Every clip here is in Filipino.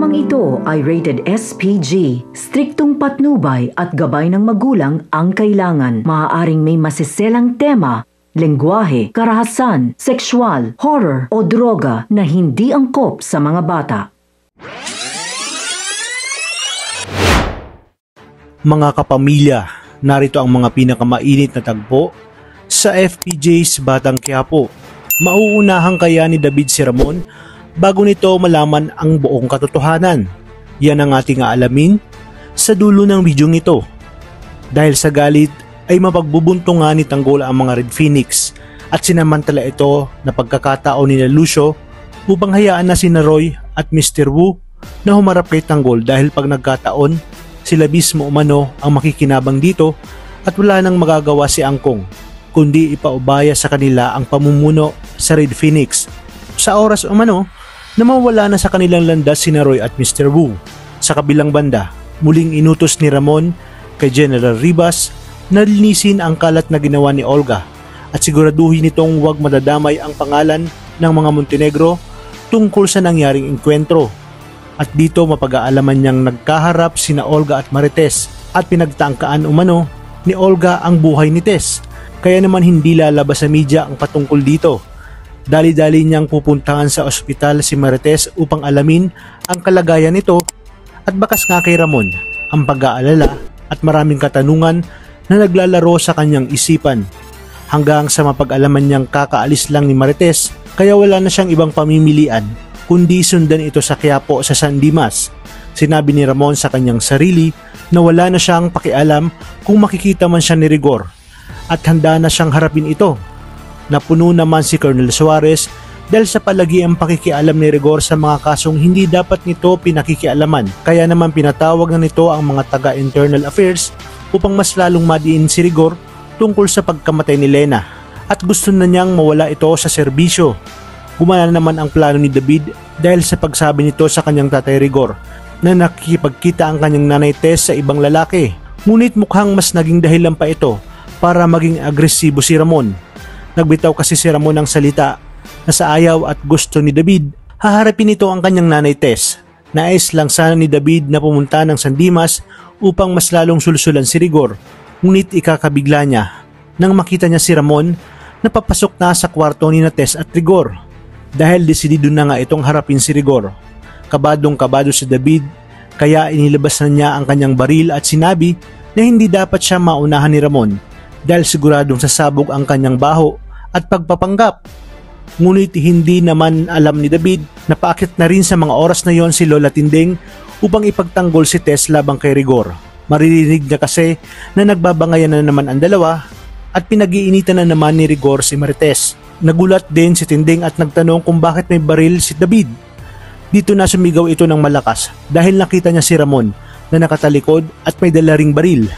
Programang ito ay rated SPG. Striktong patnubay at gabay ng magulang ang kailangan. Maaaring may masiselang tema, lengguwahe, karahasan, sexual, horror o droga na hindi angkop sa mga bata. Mga kapamilya, narito ang mga pinakamainit na tagpo sa FPJ's Batang Quiapo. Mauunahan kaya ni David si Ramon bago nito malaman ang buong katotohanan? Yan ang ating aalamin sa dulo ng bidyong ito. Dahil sa galit ay mapagbubunto nga ni Tanggol ang mga Red Phoenix at sinamantala ito na pagkakataon ni Lucio upang hayaan na sina Roy at Mr. Wu na humarap kay Tanggol dahil pag nagkataon sila mismo umano ang makikinabang dito at wala nang magagawa si Angkong kundi ipaubaya sa kanila ang pamumuno sa Red Phoenix. Sa oras umano na mawala na sa kanilang landas sina Roy at Mr. Wu. Sa kabilang banda, muling inutos ni Ramon kay General Ribas na linisin ang kalat na ginawa ni Olga at siguraduhin nitong huwag madadamay ang pangalan ng mga Montenegro tungkol sa nangyaring engkwentro. At dito mapag-aalaman niyang nagkaharap sina Olga at Marites at pinagtangkaan umano ni Olga ang buhay ni Tess. Kaya naman hindi lalabas sa media ang patungkol dito. Dali-dali niyang pupuntahan sa ospital si Marites upang alamin ang kalagayan nito at bakas nga kay Ramon ang pag-aalala at maraming katanungan na naglalaro sa kanyang isipan hanggang sa mapag-alaman niyang kakaalis lang ni Marites kaya wala na siyang ibang pamimilian kundi sundan ito sa Quiapo sa San Dimas. Sinabi ni Ramon sa kanyang sarili na wala na siyang pakialam kung makikita man siya ni Rigor at handa na siyang harapin ito. Napuno naman si Colonel Suarez dahil sa palagiang pakikialam ni Rigor sa mga kasong hindi dapat nito pinakikialaman. Kaya naman pinatawag na nito ang mga taga-internal affairs upang mas lalong madiin si Rigor tungkol sa pagkamatay ni Lena at gusto na niyang mawala ito sa serbisyo. Gumana naman ang plano ni David dahil sa pagsabi nito sa kanyang tatay Rigor na nakikipagkita ang kanyang nanay Tess sa ibang lalaki. Ngunit mukhang mas naging dahilan pa ito para maging agresibo si Ramon. Nagbitaw kasi si Ramon ng salita na sa ayaw at gusto ni David, haharapin nito ang kanyang nanay Tess. Nais lang sana ni David na pumunta ng San Dimas upang mas lalong sulsulan si Rigor. Ngunit ikakabigla niya nang makita niya si Ramon na papasok na sa kwarto ni na Tess at Rigor. Dahil desidido na nga itong harapin si Rigor. Kabadong-kabado si David kaya inilabas na niya ang kanyang baril at sinabi na hindi dapat siya maunahan ni Ramon dahil siguradong sasabog ang kanyang baho at pagpapanggap. Ngunit hindi naman alam ni David na paakit na rin sa mga oras na yon si Lola Tinding upang ipagtanggol si Tess labang kay Rigor. Maririnig niya kasi na nagbabangayan na naman ang dalawa at pinag-iinitan na naman ni Rigor si Marites. Nagulat din si Tinding at nagtanong kung bakit may baril si David. Dito na sumigaw ito ng malakas dahil nakita niya si Ramon na nakatalikod at may dala ring baril.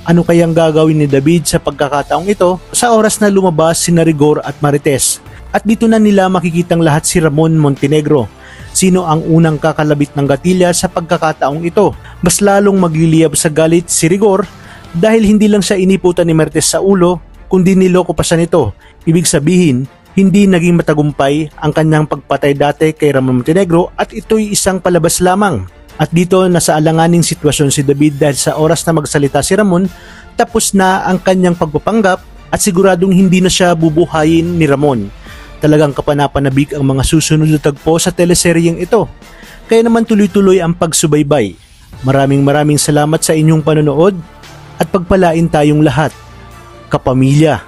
Ano kayang gagawin ni David sa pagkakataong ito sa oras na lumabas sina Rigor at Marites? At dito na nila makikitang lahat si Ramon Montenegro. Sino ang unang kakalabit ng gatilya sa pagkakataong ito? Mas lalong magliliyab sa galit si Rigor dahil hindi lang siya iniputan ni Marites sa ulo kundi niloko pa siya nito. Ibig sabihin, hindi naging matagumpay ang kanyang pagpatay dati kay Ramon Montenegro at ito'y isang palabas lamang. At dito nasa alanganing sitwasyon si David dahil sa oras na magsalita si Ramon, tapos na ang kanyang pagpapanggap at siguradong hindi na siya bubuhayin ni Ramon. Talagang kapanapanabik ang mga susunod na tagpo sa teleseryeng ito. Kaya naman tuloy-tuloy ang pagsubaybay. Maraming salamat sa inyong panonood at pagpalain tayong lahat, kapamilya.